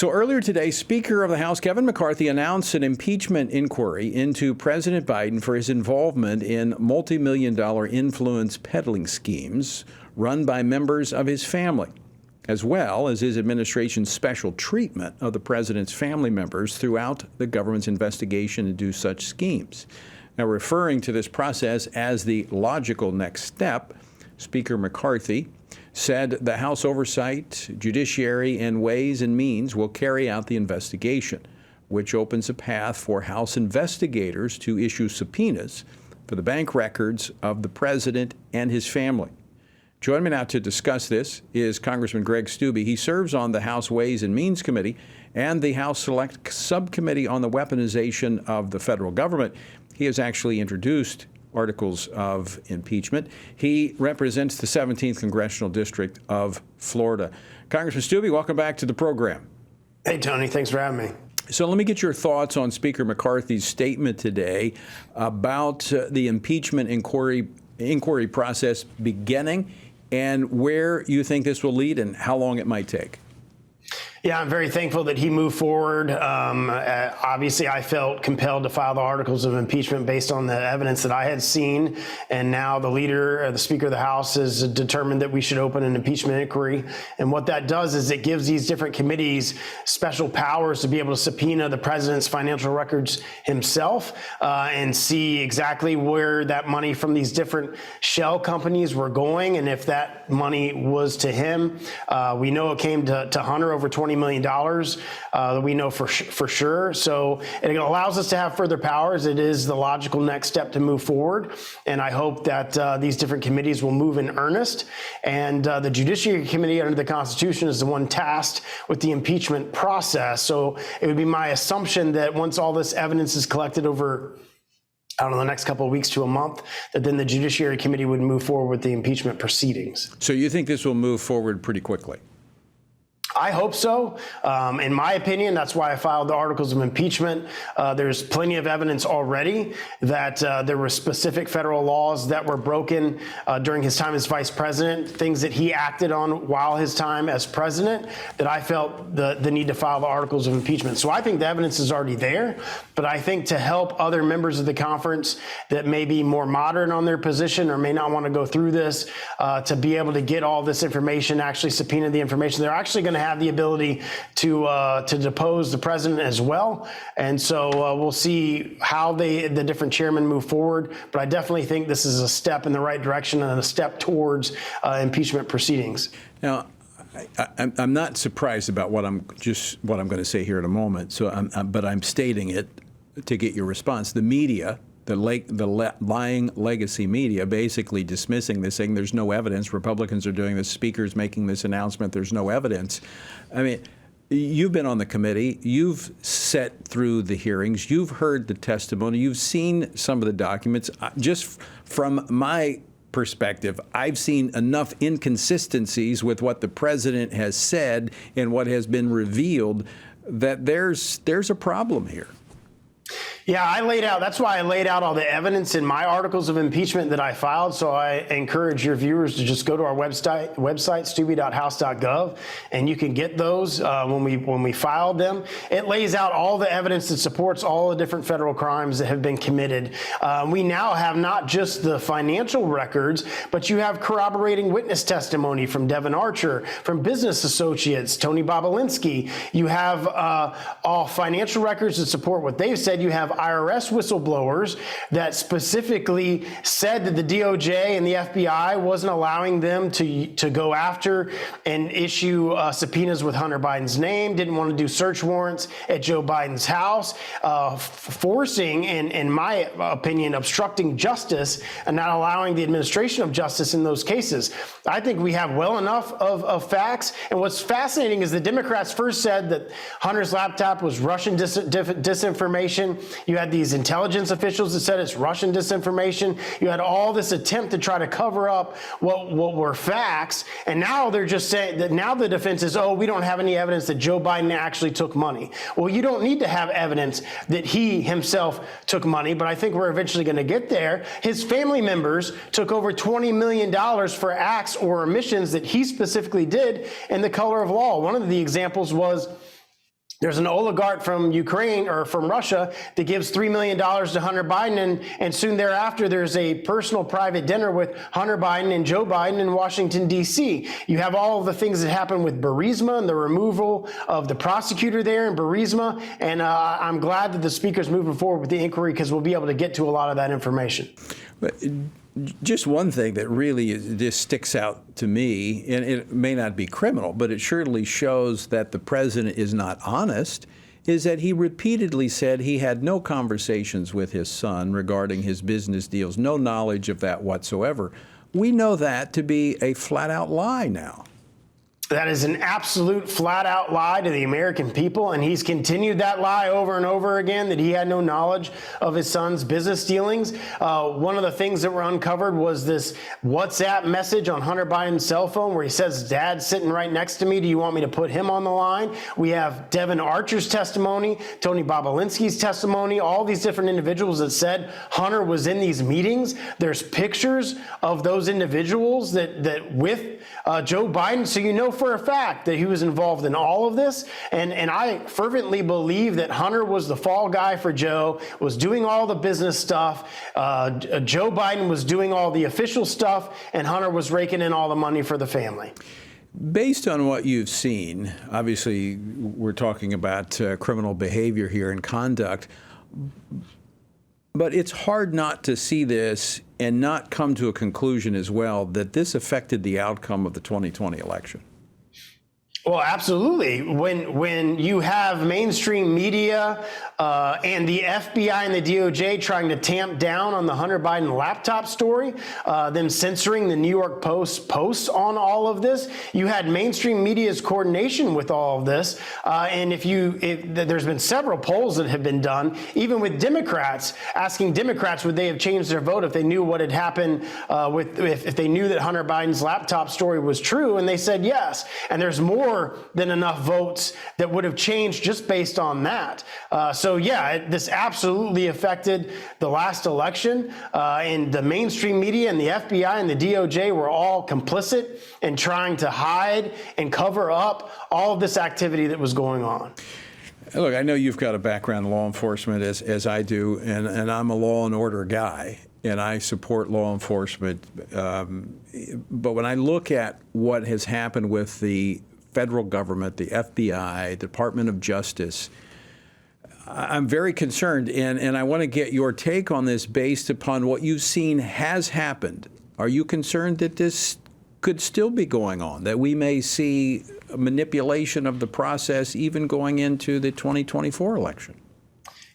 So earlier today, Speaker of the House Kevin McCarthy announced an impeachment inquiry into President Biden for his involvement in multi-million-dollar influence peddling schemes run by members of his family, as well as his administration's special treatment of the president's family members throughout the government's investigation into such schemes. Now, referring to this process as the logical next step, Speaker McCarthy said the House Oversight, Judiciary, and Ways and Means will carry out the investigation, which opens a path for House investigators to issue subpoenas for the bank records of the president and his family. Joining me now to discuss this is Congressman Greg Steube. He serves on the House Ways and Means Committee and the House Select Subcommittee on the Weaponization of the Federal Government. He has actually introduced articles of impeachment. He represents the 17th Congressional District of Florida. Congressman Steube, welcome back to the program. Hey, Tony. Thanks for having me. So let me get your thoughts on Speaker McCarthy's statement today about the impeachment inquiry process beginning and where you think this will lead and how long it might take. Yeah, I'm very thankful that he moved forward. Obviously, I felt compelled to file the articles of impeachment based on the evidence that I had seen. And now the Speaker of the House has determined that we should open an impeachment inquiry. And what that does is it gives these different committees special powers to be able to subpoena the president's financial records himself and see exactly where that money from these different shell companies were going. And if that money was to him, we know it came to Hunter over $20 million that we know for sure. So it allows us to have further powers. It is the logical next step to move forward. And I hope that these different committees will move in earnest. And the Judiciary Committee under the Constitution is the one tasked with the impeachment process. So it would be my assumption that once all this evidence is collected over the next couple of weeks to a month, that then the Judiciary Committee would move forward with the impeachment proceedings. So you think this will move forward pretty quickly? I hope so. In my opinion, that's why I filed the articles of impeachment. There's plenty of evidence already that there were specific federal laws that were broken during his time as vice president, things that he acted on while his time as president, that I felt the need to file the articles of impeachment. So I think the evidence is already there, but I think to help other members of the conference that may be more modern on their position or may not want to go through this, to be able to get all this information, actually subpoena the information, they're actually going to have the ability to depose the president as well. And so we'll see how the different chairmen move forward. But I definitely think this is a step in the right direction and a step towards impeachment proceedings. Now, I'm not surprised about what I'm going to say here in a moment. But I'm stating it to get your response. The media, the lying legacy media, basically dismissing this, saying there's no evidence. Republicans are doing this. Speaker's making this announcement. There's no evidence. I mean, you've been on the committee. You've sat through the hearings. You've heard the testimony. You've seen some of the documents. Just from my perspective, I've seen enough inconsistencies with what the president has said and what has been revealed that there's a problem here. Yeah, that's why I laid out all the evidence in my articles of impeachment that I filed. So I encourage your viewers to just go to our website, steube.house.gov, and you can get those when we filed them. It lays out all the evidence that supports all the different federal crimes that have been committed. We now have not just the financial records, but you have corroborating witness testimony from Devin Archer, from business associates, Tony Bobulinski. You have all financial records that support what they've said. You have IRS whistleblowers that specifically said that the DOJ and the FBI wasn't allowing them to go after and issue subpoenas with Hunter Biden's name, didn't want to do search warrants at Joe Biden's house, forcing, and in my opinion, obstructing justice and not allowing the administration of justice in those cases. I think we have well enough of facts. And what's fascinating is the Democrats first said that Hunter's laptop was Russian disinformation. You had these intelligence officials that said it's Russian disinformation. You had all this attempt to try to cover up what were facts. And now they're just saying that now the defense is, oh, we don't have any evidence that Joe Biden actually took money. Well, you don't need to have evidence that he himself took money, but I think we're eventually going to get there. His family members took over $20 million for acts or omissions that he specifically did in the color of law. One of the examples was There's an oligarch from Ukraine or from Russia that gives $3 million to Hunter Biden. And soon thereafter, there's a personal private dinner with Hunter Biden and Joe Biden in Washington, D.C. You have all of the things that happened with Burisma and the removal of the prosecutor there in Burisma. And I'm glad that the speaker's moving forward with the inquiry because we'll be able to get to a lot of that information. But just one thing that really just sticks out to me, and it may not be criminal, but it surely shows that the president is not honest, is that he repeatedly said he had no conversations with his son regarding his business deals, no knowledge of that whatsoever. We know that to be a flat-out lie now. That is an absolute flat-out lie to the American people, and he's continued that lie over and over again, that he had no knowledge of his son's business dealings. One of the things that were uncovered was this WhatsApp message on Hunter Biden's cell phone where he says, "Dad's sitting right next to me. Do you want me to put him on the line?" We have Devin Archer's testimony, Tony Bobolinsky's testimony, all these different individuals that said Hunter was in these meetings. There's pictures of those individuals that with Joe Biden, so you know for a fact that he was involved in all of this. And I fervently believe that Hunter was the fall guy for Joe, was doing all the business stuff. Joe Biden was doing all the official stuff, and Hunter was raking in all the money for the family. Based on what you've seen, obviously we're talking about criminal behavior here and conduct, but it's hard not to see this and not come to a conclusion as well that this affected the outcome of the 2020 election. Well, absolutely. When you have mainstream media and the FBI and the DOJ trying to tamp down on the Hunter Biden laptop story, them censoring the New York Post posts on all of this, you had mainstream media's coordination with all of this. And there's been several polls that have been done, even with Democrats, asking Democrats would they have changed their vote if they knew what had happened if they knew that Hunter Biden's laptop story was true, and they said yes. And there's more than enough votes that would have changed just based on that. So yeah, this absolutely affected the last election, and the mainstream media and the FBI and the DOJ were all complicit in trying to hide and cover up all of this activity that was going on. Look, I know you've got a background in law enforcement as I do, and I'm a law and order guy, and I support law enforcement. But when I look at what has happened with the federal government, the FBI, Department of Justice, I'm very concerned, and I want to get your take on this based upon what you've seen has happened. Are you concerned that this could still be going on, that we may see manipulation of the process even going into the 2024 election?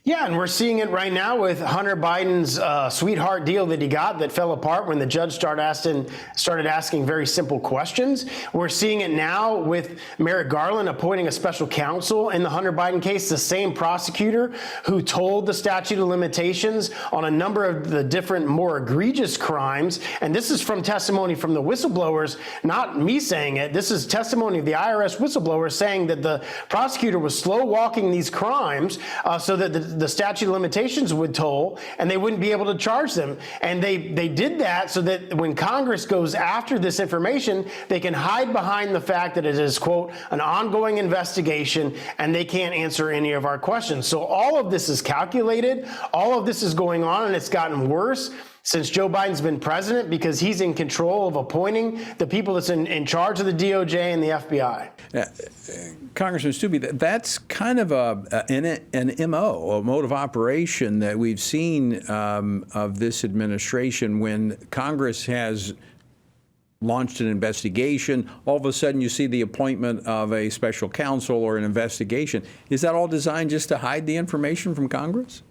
Yeah, and we're seeing it right now with Hunter Biden's sweetheart deal that he got that fell apart when the judge started asking very simple questions. We're seeing it now with Merrick Garland appointing a special counsel in the Hunter Biden case, the same prosecutor who told the statute of limitations on a number of the different more egregious crimes. And this is from testimony from the whistleblowers, not me saying it. This is testimony of the IRS whistleblower saying that the prosecutor was slow walking these crimes so that the statute of limitations would toll and they wouldn't be able to charge them. And they did that so that when Congress goes after this information, they can hide behind the fact that it is, quote, an ongoing investigation and they can't answer any of our questions. So all of this is calculated. All of this is going on, and it's gotten worse since Joe Biden's been president because he's in control of appointing the people that's in charge of the DOJ and the FBI. Congressman Steube, that's kind of an MO, a mode of operation that we've seen of this administration. When Congress has launched an investigation, all of a sudden you see the appointment of a special counsel or an investigation. Is that all designed just to hide the information from Congress?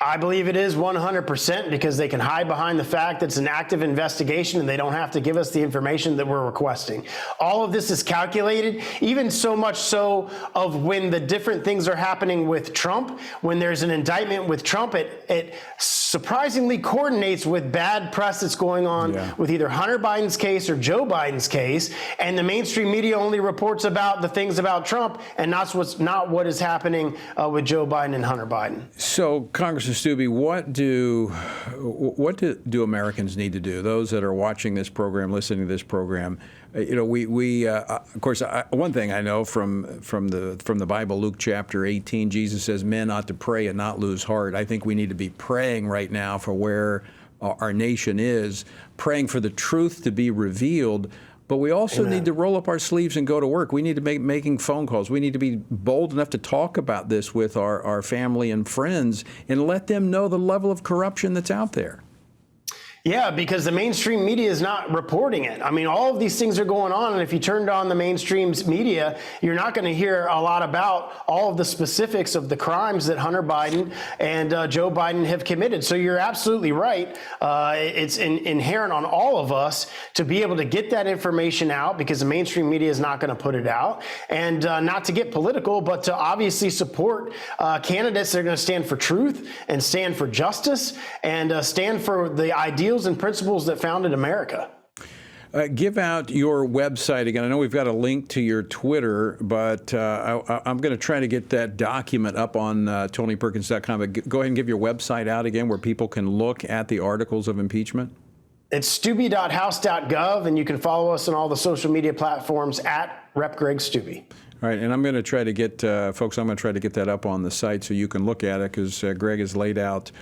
I believe it is 100% because they can hide behind the fact that it's an active investigation and they don't have to give us the information that we're requesting. All of this is calculated, even so much so of when the different things are happening with Trump. When there's an indictment with Trump, it surprisingly coordinates with bad press that's going on with either Hunter Biden's case or Joe Biden's case. And the mainstream media only reports about the things about Trump and not what is happening with Joe Biden and Hunter Biden. So, Congressman Congressman Steube, what do Americans need to do? Those that are watching this program, listening to this program, of course, one thing I know from the Bible, Luke chapter 18, Jesus says men ought to pray and not lose heart. I think we need to be praying right now for where our nation is, praying for the truth to be revealed. But we also need to roll up our sleeves and go to work. We need to be making phone calls. We need to be bold enough to talk about this with our family and friends and let them know the level of corruption that's out there. Yeah, because the mainstream media is not reporting it. I mean, all of these things are going on, and if you turned on the mainstream media, you're not going to hear a lot about all of the specifics of the crimes that Hunter Biden and Joe Biden have committed. So you're absolutely right. It's inherent on all of us to be able to get that information out, because the mainstream media is not going to put it out. And not to get political, but to obviously support candidates that are going to stand for truth and stand for justice and stand for the ideals and principles that founded America. Give out your website again. I know we've got a link to your Twitter, but I'm going to try to get that document up on TonyPerkins.com. But go ahead and give your website out again where people can look at the articles of impeachment. It's Steube.house.gov, and you can follow us on all the social media platforms at Rep. Greg Steube. All right, and I'm going to try to get, folks, I'm going to try to get that up on the site so you can look at it, because Greg has laid out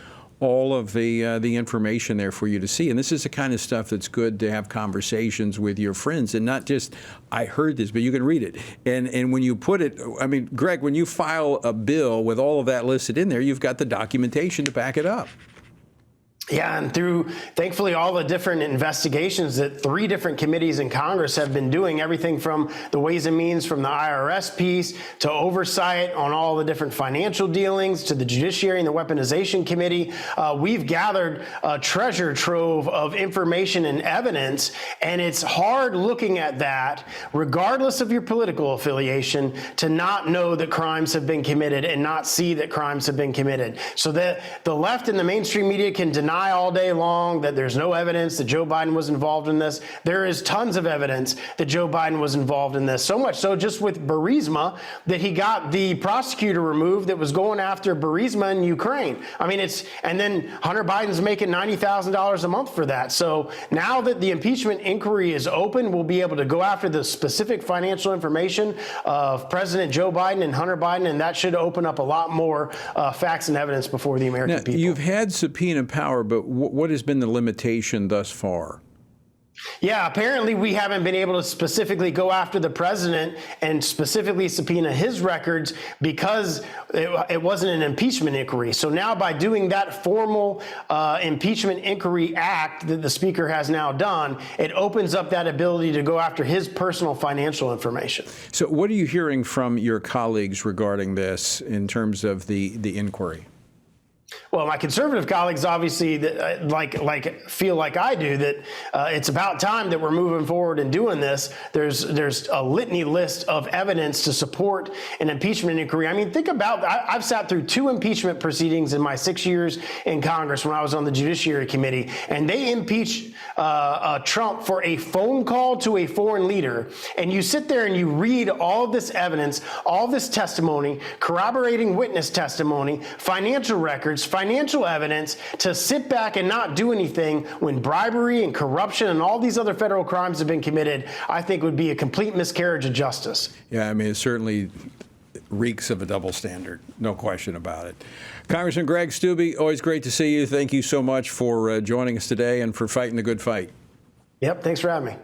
all of the information there for you to see. And this is the kind of stuff that's good to have conversations with your friends, and not just, I heard this, but you can read it. And when you put it, I mean, Greg, when you file a bill with all of that listed in there, you've got the documentation to back it up. Yeah, and through, thankfully, all the different investigations that 3 different committees in Congress have been doing, everything from the Ways and Means, from the IRS piece, to oversight on all the different financial dealings, to the Judiciary and the Weaponization Committee, we've gathered a treasure trove of information and evidence, and it's hard looking at that, regardless of your political affiliation, to not know that crimes have been committed and not see that crimes have been committed. So that the left and the mainstream media can deny all day long that there's no evidence that Joe Biden was involved in this. There is tons of evidence that Joe Biden was involved in this. So much so, just with Burisma, that he got the prosecutor removed that was going after Burisma in Ukraine. I mean, and then Hunter Biden's making $90,000 a month for that. So now that the impeachment inquiry is open, we'll be able to go after the specific financial information of President Joe Biden and Hunter Biden, and that should open up a lot more facts and evidence before the American people. You've had subpoena power, but what has been the limitation thus far? Yeah, apparently we haven't been able to specifically go after the president and specifically subpoena his records because it wasn't an impeachment inquiry. So now by doing that formal impeachment inquiry act that the speaker has now done, it opens up that ability to go after his personal financial information. So what are you hearing from your colleagues regarding this in terms of the inquiry? Well, my conservative colleagues obviously feel like I do that it's about time that we're moving forward and doing this. There's a litany list of evidence to support an impeachment inquiry. I mean, think about, I've sat through 2 impeachment proceedings in my 6 years in Congress when I was on the Judiciary Committee, and they impeached Trump for a phone call to a foreign leader. And you sit there and you read all of this evidence, all this testimony, corroborating witness testimony, financial records, financial evidence, to sit back and not do anything when bribery and corruption and all these other federal crimes have been committed, I think would be a complete miscarriage of justice. Yeah, I mean, it certainly reeks of a double standard, no question about it. Congressman Greg Steube, always great to see you. Thank you so much for joining us today and for fighting the good fight. Yep, thanks for having me.